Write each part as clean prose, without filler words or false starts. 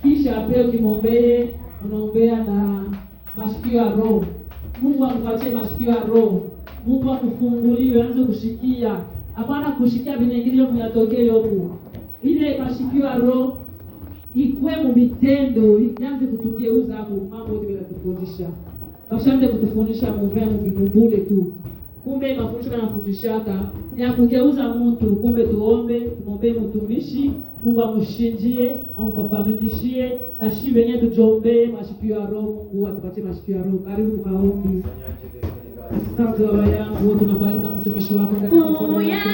Kisha pia ukimwombea, unaombea na masikio ya roho. Mungu akupatie masikio ya roho. Mungu akufungulie, anze kushikia. Hapana kushikia vinengine vyatokee huko. Ile masikio ya roho ikuwe vitendo, ianze kutugeuza hapo mambo yote yanatufundisha. Bashambe kutufundisha mbele tu. Kumbe mafundisho yanafundishaka ni kugeuza mtu. Kumbe tumombe mtumishi, Mungu amshinjie, amfafanishie na shibe yenyewe tujombe masikio ya roho. Mungu atupatie masikio ya roho. Karibu kwa maombi. Asante Baba yangu, tunabariki mtumishi wako ndani ya mikono yako.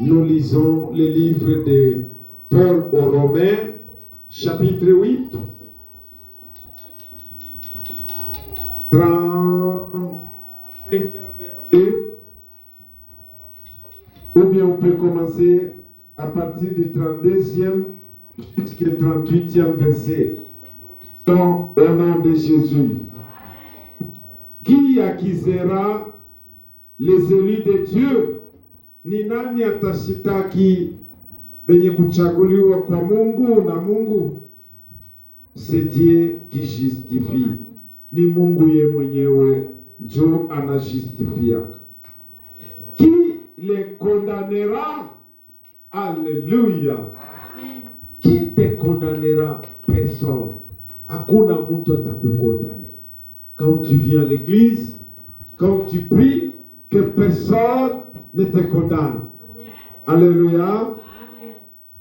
Nous lisons le livre de Paul aux Romains, chapitre 8, 35e verset, ou bien on peut commencer à partir du 32e jusqu'au 38e verset. Donc, au nom de Jésus, qui accusera les élus de Dieu? Ni nani atashitaki benye kuchaguliwa kwa Mungu na Mungu? C'est Dieu qui justifie. Ni Mungu ye mwenyewe ndio anajustifia. Qui les condamnera? Alléluia. Qui te condamnera? Personne. Hakuna mtu atakukondane. Quand tu viens à l'église, quand tu pries, que personne ne te condamne. Amen. Alléluia. Amen.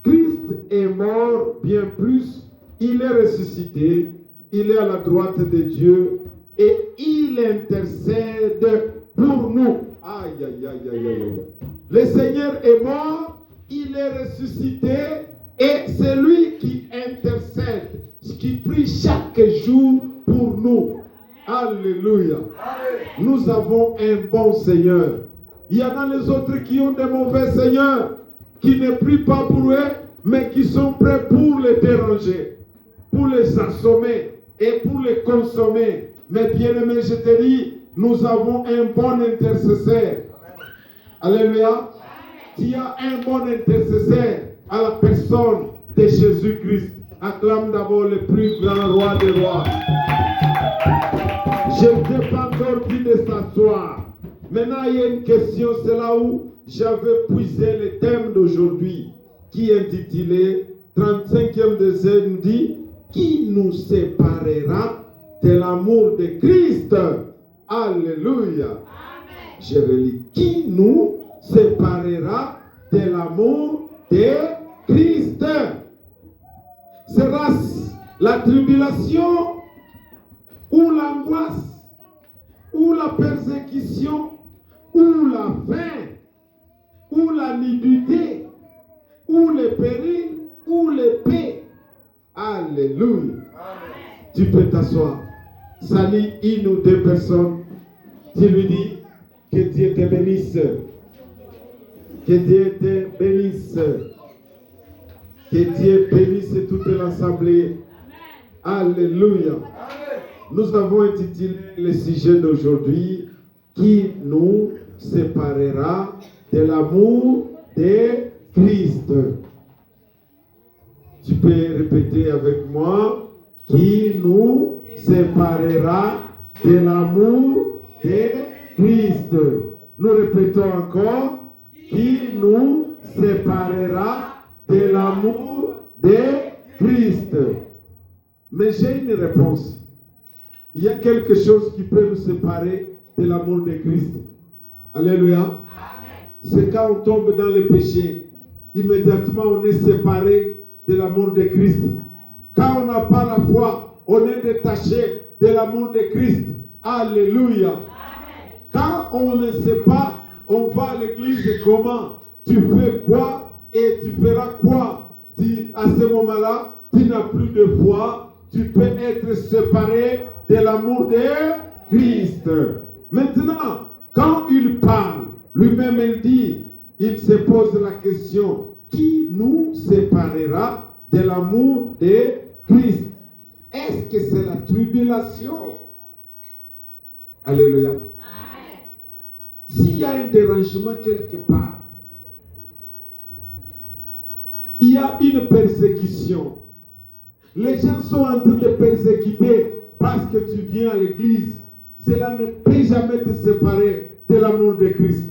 Christ est mort bien plus. Il est ressuscité. Il est à la droite de Dieu. Et il intercède pour nous. Aïe, aïe, aïe, aïe, aïe. Le Seigneur est mort. Il est ressuscité. Et c'est lui qui intercède. Qui prie chaque jour pour nous. Alléluia. Amen. Nous avons un bon Seigneur. Il y en a les autres qui ont des mauvais seigneurs, qui ne prient pas pour eux, mais qui sont prêts pour les déranger, pour les assommer et pour les consommer. Mais bien aimé, je te dis, nous avons un bon intercesseur. Alléluia. Tu as un bon intercesseur à la personne de Jésus-Christ. Acclame d'abord le plus grand roi des rois. Je ne t'ai pas encore dit de s'asseoir. Maintenant, il y a une question, c'est là où j'avais puisé le thème d'aujourd'hui, qui est intitulé 35e deuxième dit, qui nous séparera de l'amour de Christ? Alléluia. Amen. Je relis, qui nous séparera de l'amour de Christ? Sera-ce la tribulation ou l'angoisse la persécution, ou la faim, ou la nudité, ou le péril, ou l'épée. Alléluia. Tu peux t'asseoir. Salut une ou deux personnes. Tu lui dis que Dieu te bénisse. Que Dieu te bénisse. Que Dieu bénisse toute l'assemblée. Alléluia. Nous avons intitulé le sujet d'aujourd'hui qui nous séparera de l'amour de Christ. Tu peux répéter avec moi, qui nous séparera de l'amour de Christ. Nous répétons encore, qui nous séparera de l'amour de Christ. Mais j'ai une réponse. Il y a quelque chose qui peut nous séparer de l'amour de Christ. Alléluia. C'est quand on tombe dans le péché, immédiatement on est séparé de l'amour de Christ. Quand on n'a pas la foi, on est détaché de l'amour de Christ. Alléluia. Quand on ne sait pas, on va à l'église comment? Tu fais quoi et tu feras quoi? À ce moment-là, tu n'as plus de foi. Tu peux être séparé de l'amour de Christ. Maintenant, quand il parle, lui-même il dit, il se pose la question, qui nous séparera de l'amour de Christ? Est-ce que c'est la tribulation? Alléluia. Amen. S'il y a un dérangement quelque part, il y a une persécution. Les gens sont en train de persécuter parce que tu viens à l'église. Cela ne peut jamais te séparer de l'amour de Christ.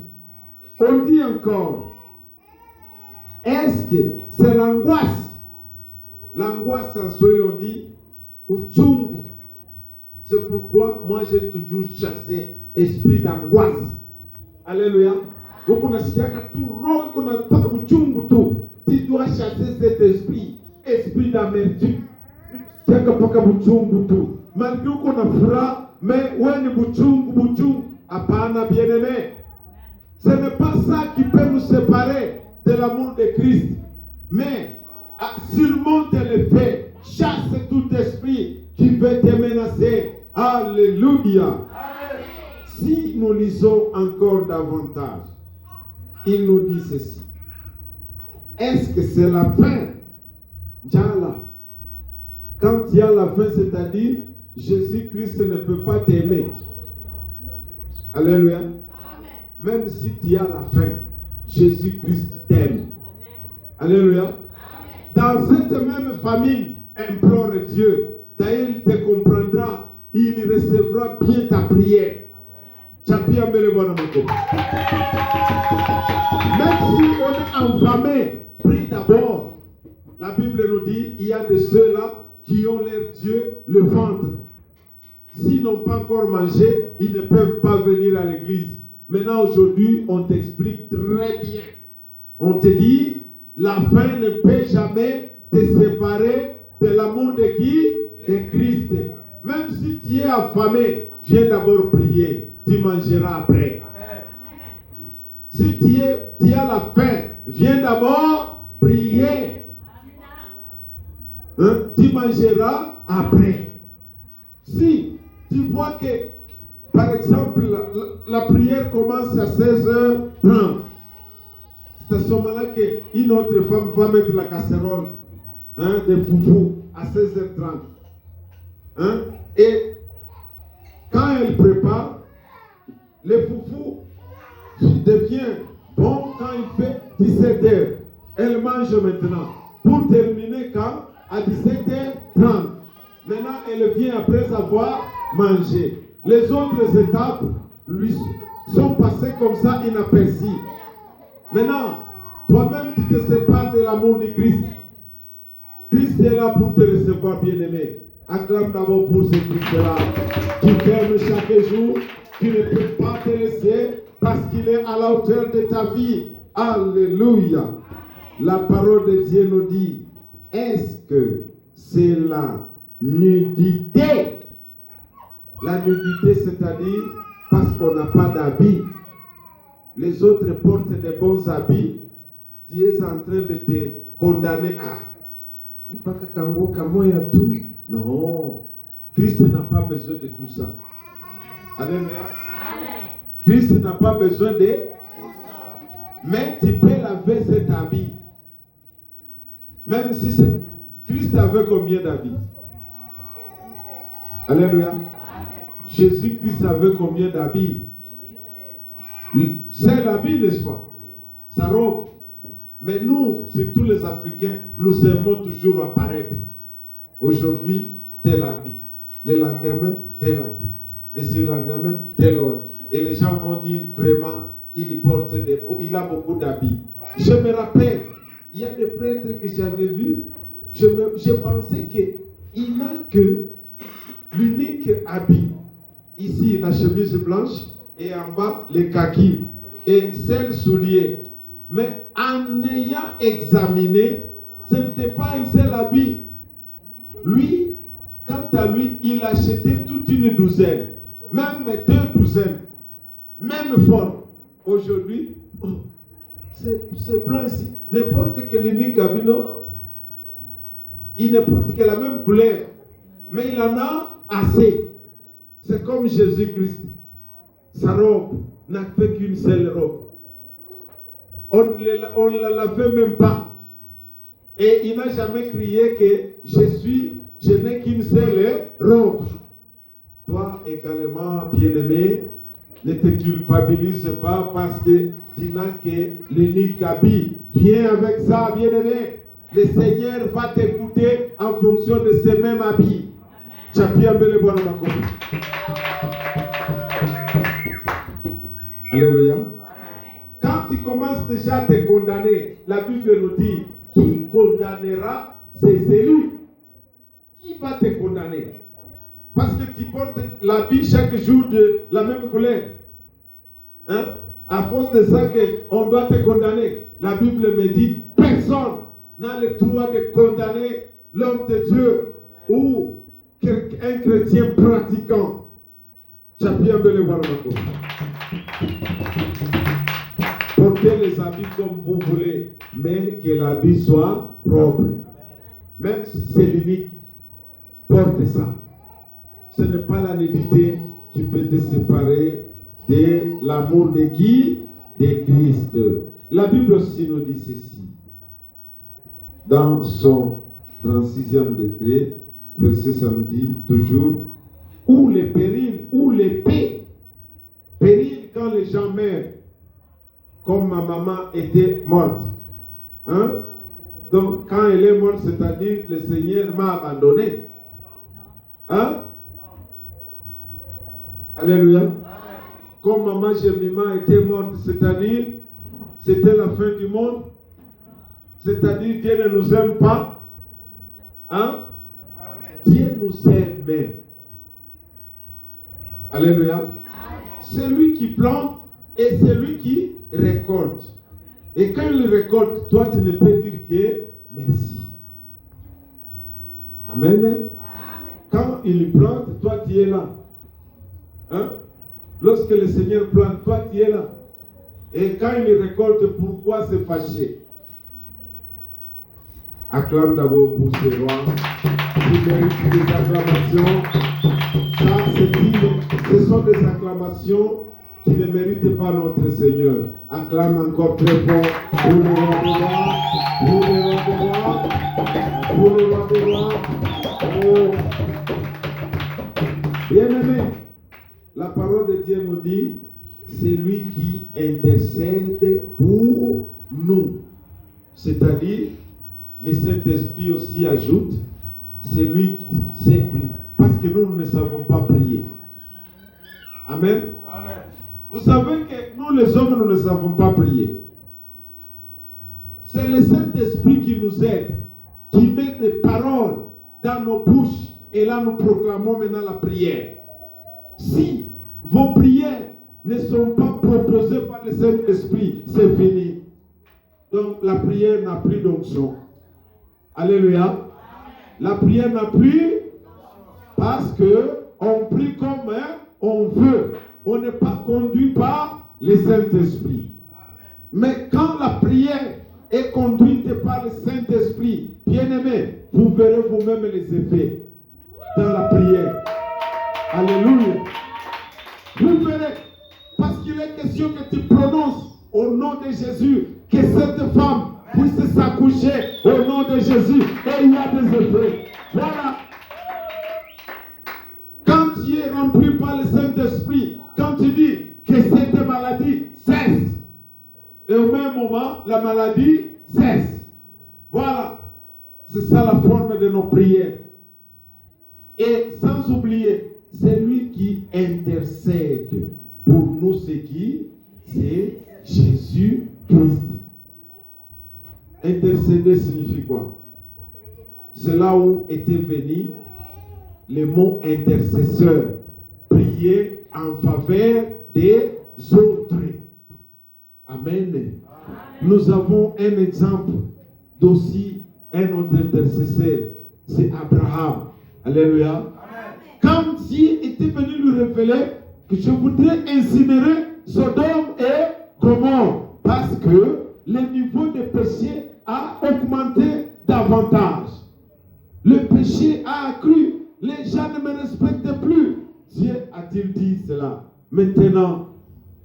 On dit encore, est-ce que c'est l'angoisse? L'angoisse en soi, on dit, uchungu. C'est pourquoi moi j'ai toujours chassé esprit d'angoisse. Alléluia. Tu dois chasser cet esprit d'amertume. Malgré qu'on a froid, mais ouais, bouchung, apana bien-aimé. Ce n'est pas ça qui peut nous séparer de l'amour de Christ. Mais surmonte les faits, chasse tout esprit qui veut te menacer. Alléluia. Si nous lisons encore davantage, il nous dit ceci. Est-ce que c'est la fin? Jala. Quand il y a la fin, c'est-à-dire Jésus-Christ ne peut pas t'aimer. Alléluia. Même si tu as la fin, Jésus-Christ t'aime. Alléluia. Dans cette même famille, implore Dieu. D'ailleurs, il te comprendra. Il recevra bien ta prière. Même si on est enflammé, prie d'abord. La Bible nous dit, il y a de ceux-là qui ont leur Dieu le ventre. S'ils n'ont pas encore mangé, ils ne peuvent pas venir à l'église. Maintenant, aujourd'hui, on t'explique très bien. On te dit, la faim ne peut jamais te séparer de l'amour de qui? De Christ. Même si tu es affamé, viens d'abord prier. Tu mangeras après. Amen. Si tu as la faim, viens d'abord prier. Hein? Tu mangeras après. Si tu vois que, par exemple, la prière commence à 16h30, c'est à ce moment-là qu'une autre femme va mettre la casserole de foufou à 16h30. Hein? Et quand elle prépare, le foufou devient bon quand il fait 17h. Elle mange maintenant. Pour terminer quand? À 17h30. Maintenant, elle vient après avoir mangé. Les autres étapes lui sont passées comme ça inaperçues. Maintenant, toi-même, tu te sépares de l'amour de Christ. Christ est là pour te recevoir, bien-aimé. Acclame d'abord pour ce Christ-là qui t'aime chaque jour, qui ne peut pas te laisser parce qu'il est à la hauteur de ta vie. Alléluia. La parole de Dieu nous dit, est-ce que c'est la nudité? La nudité, c'est-à-dire, parce qu'on n'a pas d'habits. Les autres portent des bons habits. Tu es en train de te condamner. Non. Christ n'a pas besoin de tout ça. Alléluia. Christ n'a pas besoin de... Mais tu peux laver cet habit. Même si c'est... Christ avait combien d'habits? Alléluia. Jésus-Christ avait combien d'habits? C'est l'habit, n'est-ce pas? Sa robe. Mais nous, c'est tous les Africains, nous aimons toujours apparaître. Aujourd'hui, tel habit. Le lendemain, tel habit. Et ce lendemain, tel autre. Et les gens vont dire vraiment, il a beaucoup d'habits. Je me rappelle, il y a des prêtres que j'avais vus, je pensais qu'il n'a que l'unique habit. Ici, la chemise blanche et en bas, les kakis et celle soulier. Mais en ayant examiné, ce n'était pas un seul habit. Lui, quant à lui, il achetait toute une douzaine, même 2 douzaines, même forme. Aujourd'hui, c'est blanc ici. N'importe quel unique habit, non. Il n'importe quelle la même couleur, mais il en a assez. C'est comme Jésus-Christ. Sa robe n'a fait qu'une seule robe. On ne la lavait même pas. Et il n'a jamais crié que je n'ai qu'une seule robe. Toi également, bien-aimé, ne te culpabilise pas parce que tu n'as que l'unique habit. Viens avec ça, bien-aimé. Le Seigneur va t'écouter en fonction de ces mêmes habits. Alléluia. Quand tu commences déjà à te condamner, la Bible nous dit, qui condamnera, c'est celui qui va te condamner. Parce que tu portes l'habit chaque jour de la même couleur. Hein? À cause de ça qu'on doit te condamner. La Bible me dit, personne n'a le droit de condamner l'homme de Dieu ou un chrétien pratiquant. Portez les habits comme vous voulez, mais que l'habit soit propre. Même si c'est l'unique, porte ça. Ce n'est pas la nudité qui peut te séparer de l'amour de qui? De Christ. La Bible aussi nous dit ceci. Dans son 36e décret, verset samedi, toujours, ou les périls, ou l'épée. Péril quand les gens meurent, comme ma maman était morte. Hein? Donc, quand elle est morte, c'est-à-dire le Seigneur m'a abandonné. Hein? Alléluia. Comme maman Jemima était morte, c'est-à-dire c'était la fin du monde. C'est-à-dire Dieu ne nous aime pas. Hein? Dieu nous aime même. Alléluia. C'est lui qui plante et c'est lui qui récolte. Et quand il récolte, toi tu ne peux dire que merci. Amen. Quand il plante, toi tu es là. Hein? Lorsque le Seigneur plante, toi tu es là. Et quand il récolte, pourquoi se fâcher? Acclame d'abord pour ce roi qui mérite des acclamations. Ça, ce sont des acclamations qui ne méritent pas notre Seigneur. Acclame encore très fort pour le roi de roi, pour le roi de roi, pour le roi de roi. Oh. Bien-aimé, la parole de Dieu nous dit, c'est lui qui intercède pour nous. C'est-à-dire, le Saint-Esprit aussi ajoute, c'est lui qui sait prier. Parce que nous ne savons pas prier. Amen. Amen. Vous savez que nous les hommes, nous ne savons pas prier. C'est le Saint-Esprit qui nous aide, qui met des paroles dans nos bouches. Et là, nous proclamons maintenant la prière. Si vos prières ne sont pas proposées par le Saint-Esprit, c'est fini. Donc, la prière n'a plus d'onction. Alléluia. La prière n'a plus parce que on prie comme on veut. on n'est pas conduit par le Saint-Esprit. Mais quand la prière est conduite par le Saint-Esprit, bien-aimé, vous verrez vous-même les effets dans la prière. Alléluia. Vous verrez, parce qu'il est question que tu prononces au nom de Jésus, que cette femme puisse s'accoucher au nom de Jésus, et il y a des effets. Voilà. Quand tu es rempli par le Saint-Esprit, quand tu dis que cette maladie cesse, et au même moment, la maladie cesse. Voilà. C'est ça la forme de nos prières. Et sans oublier, c'est lui qui intercède pour nous, c'est qui? C'est Jésus-Christ. Intercéder signifie quoi? C'est là où était venu le mot intercesseur. Prier en faveur des autres. Amen. Nous avons un exemple d'aussi un autre intercesseur. C'est Abraham. Alléluia. Quand Dieu était venu lui révéler que je voudrais incinérer Sodome et Gomorrhe, parce que le niveau de péché a augmenté davantage. Le péché a accru. Les gens ne me respectent plus. Dieu a-t-il dit cela? Maintenant,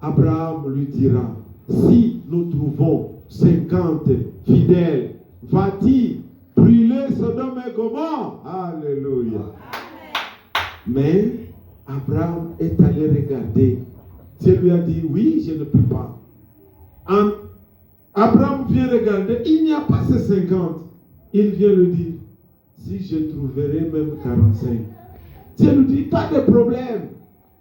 Abraham lui dira, si nous trouvons 50 fidèles, va-t-il brûler Sodome et Gomorrhe? Alléluia. Mais Abraham est allé regarder. Dieu lui a dit, oui, je ne peux pas. Abraham vient regarder, il n'y a pas ces 50. Il vient lui dire, si je trouverai même 45. Dieu lui dit, pas de problème.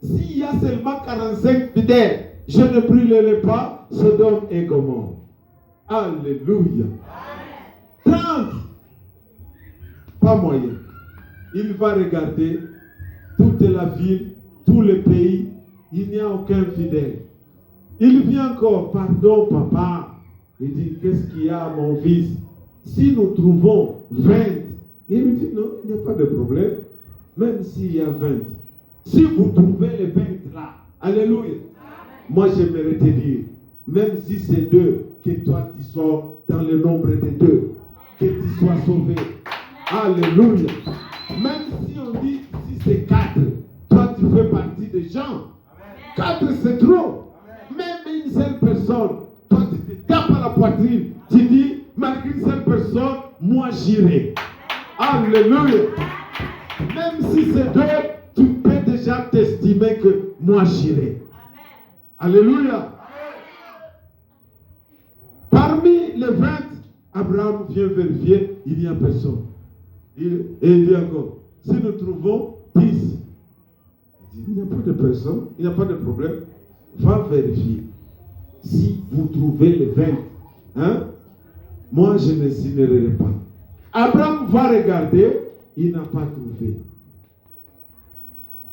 S'il y a seulement 45 fidèles, je ne brûlerai pas Sodome et Gomorrhe. Alléluia. 30. Pas moyen. Il va regarder toute la ville, tout le pays. Il n'y a aucun fidèle. Il vient encore, pardon papa. Il dit, qu'est-ce qu'il y a mon fils? Si nous trouvons 20, il lui dit, non, il n'y a pas de problème. Même s'il y a 20. Si vous trouvez les 20 là, alléluia. Moi j'aimerais te dire, même si c'est 2, que toi tu sois dans le nombre de 2. Que tu sois sauvé. Alléluia. Même si on dit, si c'est 4, toi tu fais partie des gens. 4 c'est trop. Même une seule personne, toi tu te tapes à la poitrine. Tu dis, malgré une seule personne, moi j'irai. Alléluia. Même si c'est 2, tu peux déjà t'estimer que moi j'irai. Alléluia. Parmi les 20, Abraham vient vérifier, il n'y a personne. Et il dit encore, si nous trouvons 10, il n'y a pas de personne, il n'y a pas de problème. Va vérifier. Si vous trouvez les 20, moi je ne signerai pas. Abraham va regarder, il n'a pas trouvé.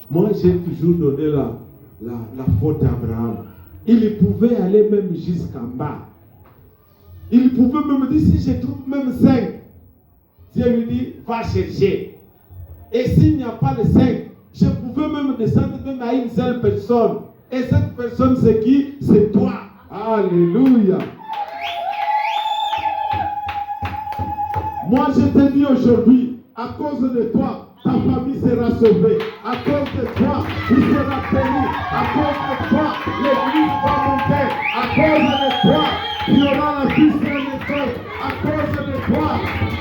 Moi j'ai toujours donné la faute à Abraham. Il pouvait aller même jusqu'en bas. Il pouvait même dire, si je trouve même 5, Dieu lui dit, va chercher. Et s'il n'y a pas les 5, je pouvais même descendre même à une seule personne. Et cette personne, c'est qui? C'est toi. Alléluia. Moi, je te dis aujourd'hui, à cause de toi, ta famille sera sauvée. À cause de toi, tu seras béni. À cause de toi, l'église va monter. À cause de toi, il y aura la vie sur l'école. À cause de toi,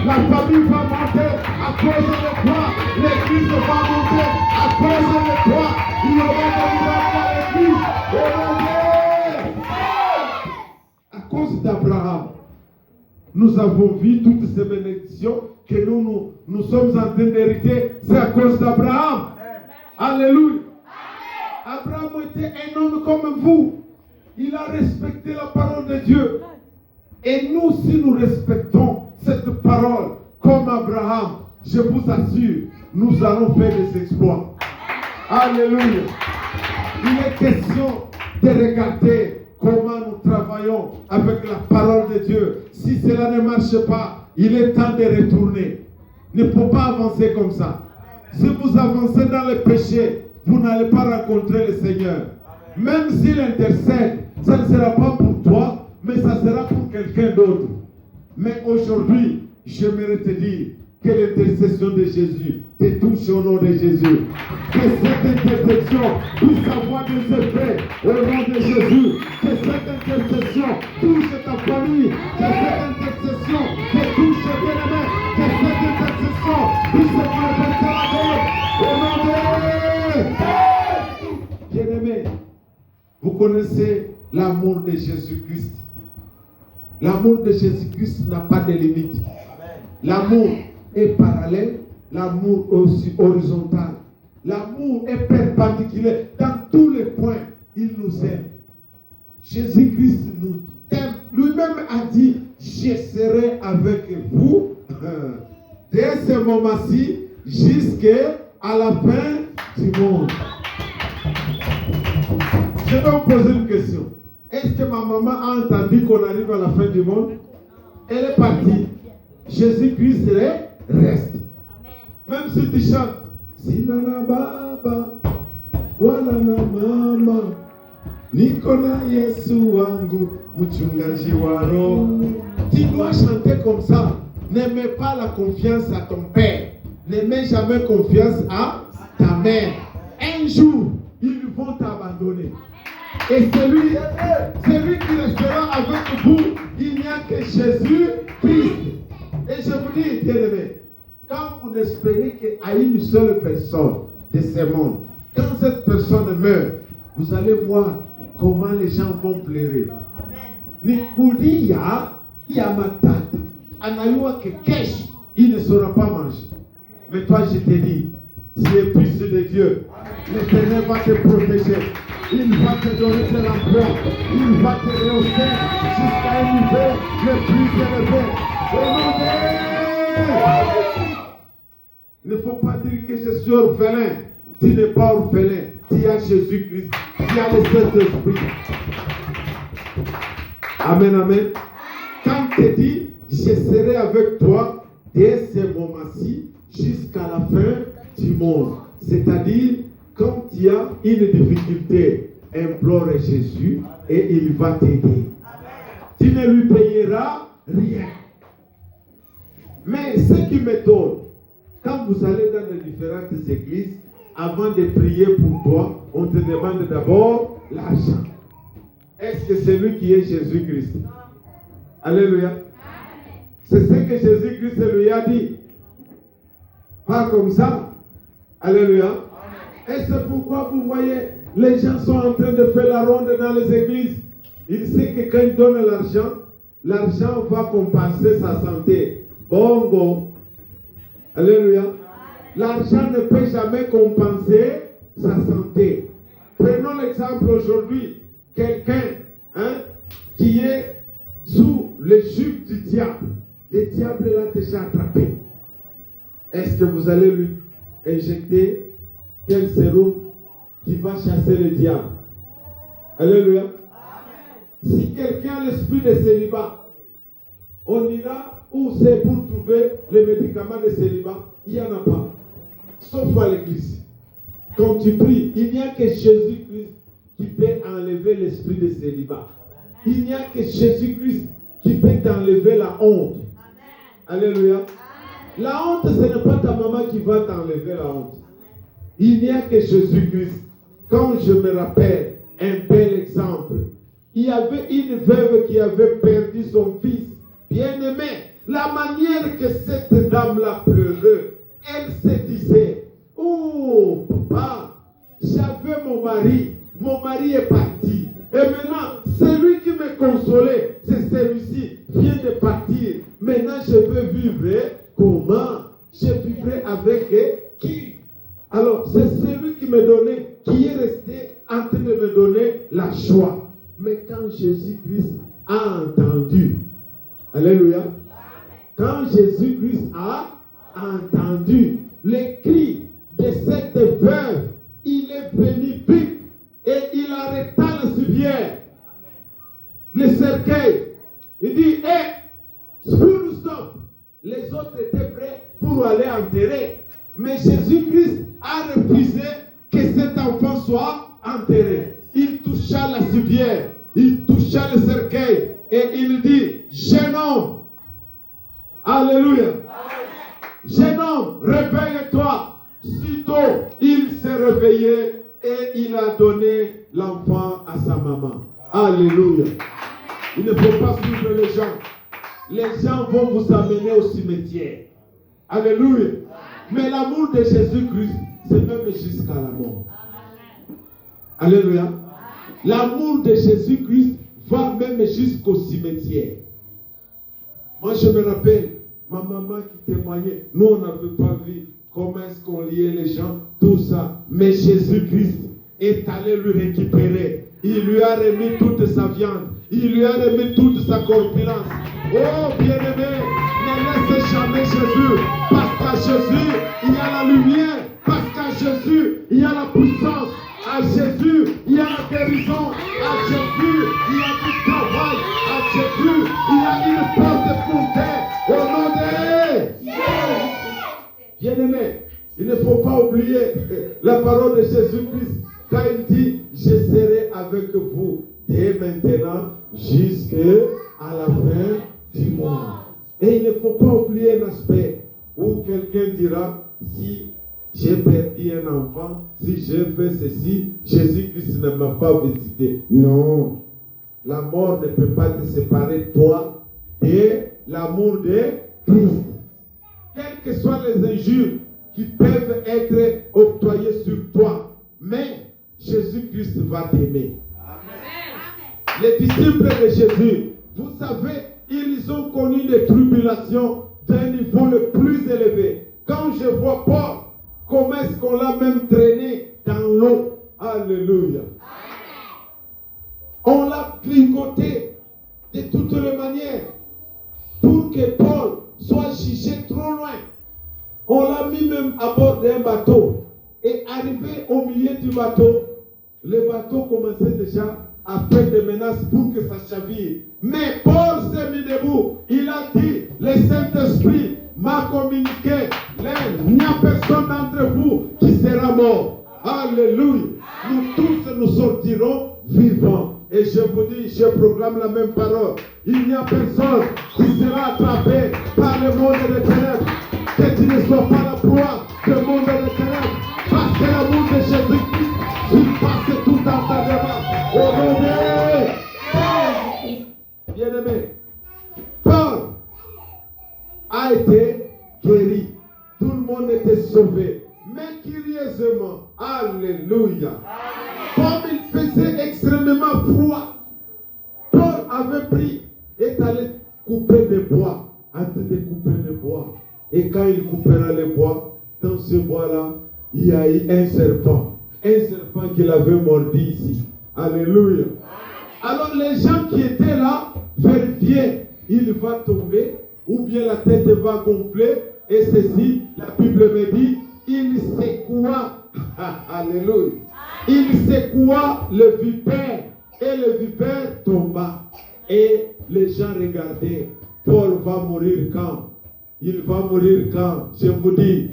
la famille va monter. À cause de toi, l'église va monter. À cause de toi, il y aura des miracles à l'église. À cause d'Abraham, nous avons vu toutes ces bénédictions que nous sommes en train d'hériter. C'est à cause d'Abraham. Alléluia. Abraham était un homme comme vous. Il a respecté la parole de Dieu. Et nous, si nous respectons cette parole comme Abraham, je vous assure, nous allons faire des exploits. Alléluia. Il est question de regarder comment nous travaillons avec la parole de Dieu. Si cela ne marche pas, il est temps de retourner. Ne faut pas avancer comme ça. Si vous avancez dans le péché, vous n'allez pas rencontrer le Seigneur. Même s'il intercède, ça ne sera pas pour toi, mais ça sera pour quelqu'un d'autre. Mais aujourd'hui, j'aimerais te dire que l'intercession de Jésus te touche au nom de Jésus. Que cette intercession puisse avoir des effets au nom de Jésus. Que cette intercession touche ta famille. Que cette intercession te touche bien-aimé. Que cette intercession puisse traverser la terre au nom de bien-aimé. Vous connaissez l'amour de Jésus-Christ. L'amour de Jésus-Christ n'a pas de limite. L'amour est parallèle, l'amour aussi horizontal. L'amour est perpendiculaire. Dans tous les points, il nous aime. Jésus-Christ nous aime. Lui-même a dit, je serai avec vous dès ce moment-ci jusqu'à la fin du monde. Je vais vous poser une question. Est-ce que ma maman a entendu qu'on arrive à la fin du monde? Elle est partie. Jésus-Christ reste. Même si tu chantes, Sinana Baba, Wala na Mama, Nikona Yesu wangu, Mchungaji waro. Tu dois chanter comme ça. Ne mets pas la confiance à ton père. Ne mets jamais confiance à ta mère. Un jour, ils vont t'abandonner. Et celui qui restera avec vous, il n'y a que Jésus-Christ. Et je vous dis, bien-aimés, quand vous n'espérez qu'à une seule personne de ce monde, quand cette personne meurt, vous allez voir comment les gens vont pleurer. Nikulia Yamatata, Anayua que cache, il ne saura pas manger. Mais toi, je te dis, tu es fils de Dieu. L'Éternel va te protéger. Il va te donner de l'emploi. Il va te rehausser jusqu'à un niveau le plus élevé. Au nom de... Il ne faut pas dire que je suis orphelin. Tu n'es pas orphelin. Tu as Jésus-Christ. Tu as le Saint-Esprit. Amen, amen. Quand tu dis, je serai avec toi dès ce moment-ci jusqu'à la fin du monde. C'est-à-dire, quand tu as une difficulté, implore Jésus et il va t'aider. Tu ne lui payeras rien. Mais ce qui m'étonne, quand vous allez dans les différentes églises, avant de prier pour toi, on te demande d'abord l'argent. Est-ce que c'est lui qui est Jésus-Christ? Alléluia. C'est ce que Jésus-Christ lui a dit. Pas comme ça. Alléluia. Et c'est pourquoi vous voyez, les gens sont en train de faire la ronde dans les églises. Ils savent que quand ils donnent l'argent va compenser sa santé. Bongo. Alléluia. L'argent ne peut jamais compenser sa santé. Prenons l'exemple aujourd'hui. Quelqu'un qui est sous le joug du diable. Le diable l'a déjà attrapé. Est-ce que vous allez lui injecter quel sérum qui va chasser le diable? Alléluia. Si quelqu'un a l'esprit de célibat, on ira où c'est pour trouver les médicaments de célibat? Il n'y en a pas. Sauf à l'église. Quand tu pries, il n'y a que Jésus-Christ qui peut enlever l'esprit de célibat. Il n'y a que Jésus-Christ qui peut t'enlever la honte. Alléluia. La honte, ce n'est pas ta maman qui va t'enlever la honte. Il n'y a que Jésus-Christ. Quand je me rappelle un bel exemple, il y avait une veuve qui avait perdu son fils bien-aimé. La manière que cette dame-là pleurait, elle se disait, oh papa, j'avais mon mari est parti. Et maintenant, celui qui me consolait, c'est celui-ci, vient de partir. Maintenant, je veux vivre comment? Je vivrai avec qui? Alors, c'est celui qui me donnait, qui est resté en train de me donner la joie. Mais quand Jésus-Christ a entendu, alléluia, quand Jésus-Christ a entendu les cris de cette veuve, il est venu vite et il arrêta la civière, le cercueil. Il dit, stop. Les autres étaient prêts pour aller enterrer. Mais Jésus-Christ a refusé que cet enfant soit enterré. Il toucha la civière, il toucha le cercueil et il dit, jeune homme, alléluia, jeune homme, réveille-toi. Sitôt, il s'est réveillé et il a donné l'enfant à sa maman. Alléluia. Il ne faut pas suivre les gens. Les gens vont vous amener au cimetière. Alléluia. Mais l'amour de Jésus-Christ, c'est même jusqu'à la mort. Alléluia. L'amour de Jésus-Christ va même jusqu'au cimetière. Moi, je me rappelle, ma maman qui témoignait, nous, on n'avait pas vu comment est-ce qu'on liait les gens, tout ça. Mais Jésus-Christ est allé lui récupérer. Il lui a remis toute sa viande. Il lui a remis toute sa corpulence. Oh, bien-aimé, ne laisse jamais Jésus. Parce qu'à Jésus, il y a la lumière. Parce qu'à Jésus, il y a la puissance. À Jésus, il y a la guérison. À Jésus, il y a du travail. À Jésus, il y a une porte frontale. Au nom de Jésus. Bien-aimé, il ne faut pas oublier la parole de Jésus-Christ. Quand il dit, je serai avec vous dès maintenant jusqu'à la fin du monde. Et il ne faut pas oublier un aspect où quelqu'un dira, si j'ai perdu un enfant, si j'ai fait ceci, Jésus-Christ ne m'a pas visité. Non. La mort ne peut pas te séparer, toi, et l'amour de Christ. Quelles que soient les injures qui peuvent être octroyées sur toi, mais Jésus-Christ va t'aimer. Amen. Les disciples de Jésus, vous savez, ils ont connu des tribulations d'un niveau le plus élevé. Quand je vois Paul, comment est-ce qu'on l'a même traîné dans l'eau? Alléluia. On l'a cliquoté de toutes les manières pour que Paul soit jugé trop loin. On l'a mis même à bord d'un bateau. Et arrivé au milieu du bateau, le bateau commençait déjà à faire des menaces pour que ça chavire. Mais Paul s'est mis debout. Il a dit, le Saint-Esprit m'a communiqué, il n'y a personne d'entre vous qui sera mort. Alléluia. Nous tous nous sortirons vivants. Et je vous dis, je proclame la même parole. Il n'y a personne qui sera attrapé par le monde des ténèbres. Que tu ne sois pas la proie du monde des ténèbres. Parce que l'amour de Jésus-Christ surpasse tout entendement. Au nom de bien-aimé, Paul a été guéri. Tout le monde était sauvé. Mais curieusement, alléluia, comme il faisait extrêmement froid, Paul avait pris et est allé couper des bois. En train de couper les bois. Et quand il coupera les bois, dans ce bois-là, il y a eu un serpent. Un serpent qu'il avait mordu ici. Alléluia. Alors les gens qui étaient là vérifiaient, il va tomber ou bien la tête va gonfler. Et ceci, la Bible me dit, il secoua. Alléluia. Il secoua le vipère et le vipère tomba. Et les gens regardaient, Paul va mourir quand? Il va mourir quand? Je vous dis,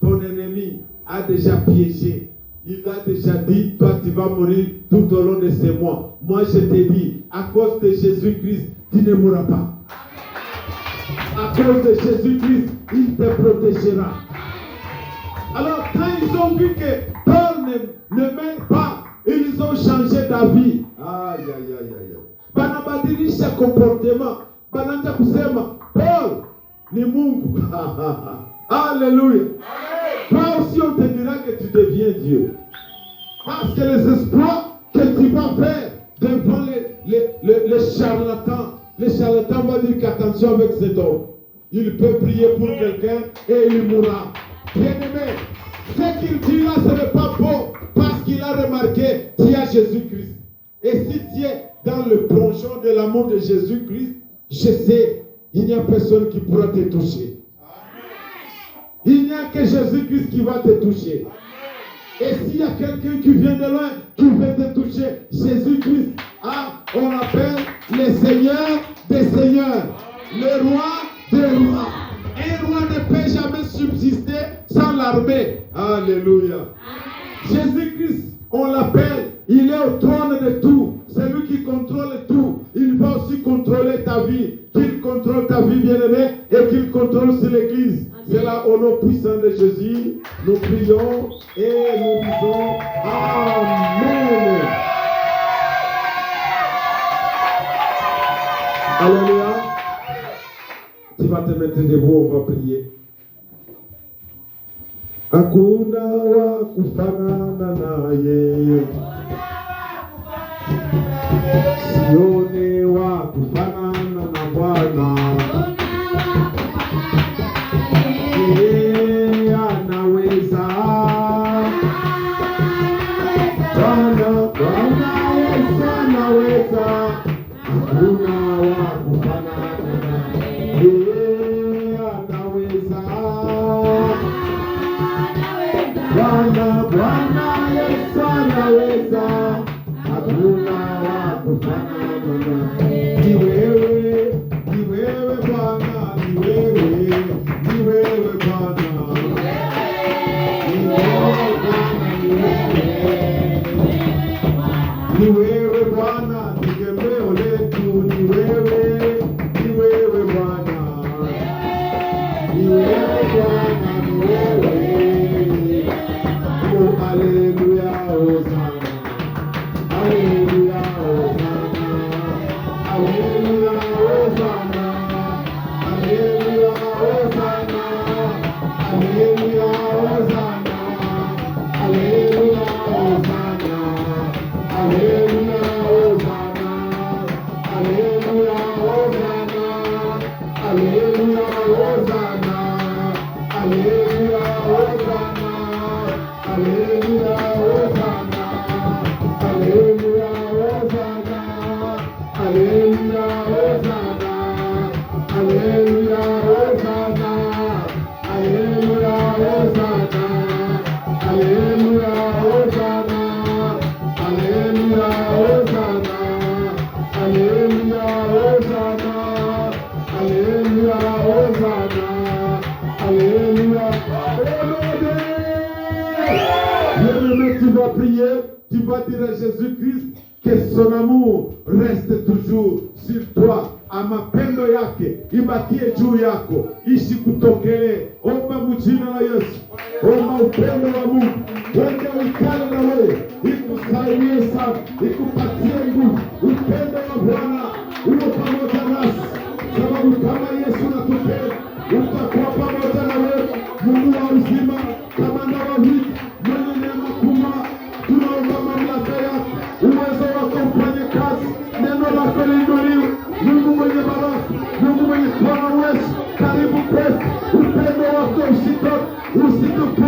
ton ennemi a déjà piégé. Il a déjà dit, toi tu vas mourir tout au long de ces mois. Moi je te dis, à cause de Jésus-Christ, tu ne mourras pas. À cause de Jésus-Christ, il te protégera. Alors quand ils ont vu que Paul ne meurt pas, ils ont changé d'avis. Aïe, aïe, aïe, aïe. Banabadilisha comportement. Bananja kusema, Paul, ni Mungu. Alléluia. Toi aussi on te dira que tu deviens Dieu. Parce que les exploits que tu vas faire devant les charlatans, les charlatans vont dire qu'attention avec cet homme. Il peut prier pour quelqu'un et il mourra. Bien-aimé, ce qu'il dit là, ce n'est pas beau. Parce qu'il a remarqué, tu as Jésus-Christ. Et si tu es dans le plongeon de l'amour de Jésus-Christ, je sais, il n'y a personne qui pourra te toucher. Il n'y a que Jésus-Christ qui va te toucher. Et s'il y a quelqu'un qui vient de loin, qui veut te toucher, Jésus-Christ, on l'appelle le Seigneur des Seigneurs, le Roi des Rois. Un roi ne peut jamais subsister sans l'armée. Alléluia. Jésus-Christ, on l'appelle, il est au trône vie bien-aimée et qu'il contrôle sur l'Église. C'est là au nom puissant de Jésus, nous prions et nous disons Amen. Alléluia. Tu vas te mettre debout, on va prier. Hakuna wa kufanana naye, sione wa kufanana na Bwana. Yeye anaweza, Bwana Yesu anaweza. Hakuna wa kufanana naye, yeye anaweza. Bwana Yesu anaweza, hakuna wa kufanana naye. Ni wewe Bwana, ni wewe Bwana, ni wewe Bwana, tegemeo letu, ni wewe Bwana, ni wewe Bwana, ni wewe. Alléluia, Hosanna, Alléluia, Hosanna, Alléluia, Hosanna, Alléluia, Hosanna, Alléluia, Hosanna, Alléluia, Hosanna, Alléluia, Hosanna, Alléluia, Hosanna, Alléluia, Hosanna, Alléluia, Hosanna. Alléluia, Hosanna, Alléluia, Hosanna, Alléluia, Hosanna, Alléluia, Hosanna, Alléluia, Hosanna, Alléluia, Hosanna, Alléluia, Hosanna, Alléluia, Hosanna, Alléluia, Hosanna, Alléluia. Bien-aimé, tu vas prier, tu vas dire à Jésus-Christ que son amour reste toujours sur toi. Mapendo yake ibakie juu yako, isikutokelee. Omba mjina la Yesu, omba upendo wa Mungu wende ukale na wewe, ikusaidie sana, ikupatie nguvu. Upendo wa Bwana uwe pamoja nasi, sababu kama Yesu anatupenda, utakuwa pamoja na wewe. Mungu wa uzima, kamanda wa vita, mwenye neema kubwa, tunaomba mamlaka yako, uwezo wako ufanye kazi, neno lako liinuliwe. Mungu mwenye baraka, Mungu mwenye kuwa na uwezo, karibu kwetu. Upendo wako usitupe